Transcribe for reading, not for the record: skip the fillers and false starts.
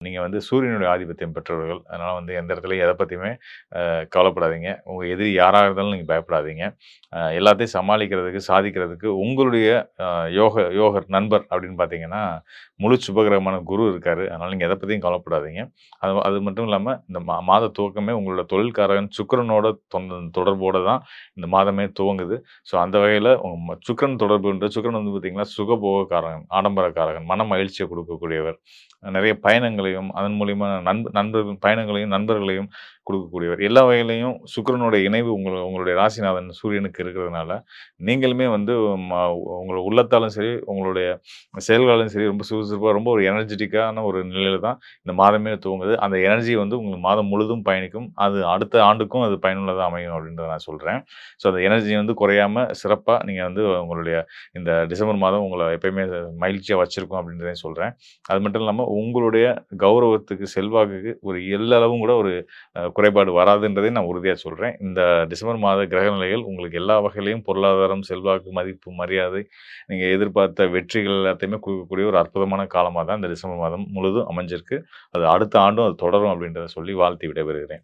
நீங்க வந்து சூரியனுடைய ஆதிபத்தியம் பெற்றவர்கள். அதனால வந்து எந்த இடத்துலயும் எத பத்தியுமே கவலைப்படாதீங்க. உங்க எதிரி யாரா இருந்தாலும் நீங்க பயப்படாதீங்க. எல்லாத்தையும் சமாளிக்கிறதுக்கு, சாதிக்கிறதுக்கு உங்களுடைய அ யோகர் நண்பர் அப்படின்னு பார்த்தீங்கன்னா, முழு சுபகிரகமான குரு இருக்காரு. அதனால நீங்க எத பத்தியும் கவலைப்படாதீங்க. அது அது மட்டும் இல்லாம இந்த மாத துவக்கமே உங்களோட தொழில்காரகன் சுக்கிரனோட தொடர்போட தான் இந்த மாதமே துவங்குது. ஸோ அந்த வகையில சுக்கிரன் தொடர்புன்ற சுக்கிரன் வந்து பார்த்தீங்கன்னா, சுகபோகக்காரகன், ஆடம்பரக்காரகன், மன மகிழ்ச்சிய குடுக்கக்கூடியவர். நெறைய பயணங்களையும், அதன் மூலியமா நண்பர்கள் பயணங்களையும், நண்பர்களையும் குடுக்கக்கூடியவர். எல்லா வகையிலயும் சுக்கிரனோட இணைவு உங்களுடைய ராசிநாதன் சூரியனுக்கு இருக்கிறதுனால, நீங்களுமே வந்து ம உங்களோட உள்ளத்தாலும் சரி, உங்களுடைய செயல்களாலும் சரி ரொம்ப சுறுசுறுப்பா, ரொம்ப ஒரு எனர்ஜெட்டிக்கான ஒரு நிலையில தான் இந்த மாதமே துவங்குது. அந்த எனர்ஜி வந்து உங்களுக்கு மாதம் முழுதும் பயணிக்கும். அது அடுத்த ஆண்டுக்கும் அது பயனுள்ளதா அமையும் அப்படின்றத நான் சொல்றேன். ஸோ அந்த எனர்ஜி வந்து குறையாம சிறப்பா நீங்க வந்து உங்களுடைய இந்த டிசம்பர் மாதம் உங்கள எப்பயுமே மகிழ்ச்சியா வச்சிருக்கும் அப்படின்றதையும் சொல்றேன். அது மட்டும் இல்லாம உங்களுடைய கௌரவத்துக்கு, செல்வாக்குக்கு ஒரு எள்ளளவும் கூட ஒரு குறைபாடு வராதுன்றதை நான் உறுதியா சொல்றேன். இந்த டிசம்பர் மாத கிரக நிலைகள் உங்களுக்கு எல்லா வகையிலயும் பொருளாதாரம், செல்வாக்கு, மதிப்பு, மரியாதை, நீங்க எதிர்பார்த்த வெற்றிகள் எல்லாத்தையுமே குடுக்கக்கூடிய ஒரு அற்புதமான காலமா தான் இந்த டிசம்பர் மாதம் முழுதும் அமைஞ்சிருக்கு. அது அடுத்த ஆண்டும் அது தொடரும் அப்படின்றத சொல்லி வாழ்த்தி விடைபெறுகிறேன்.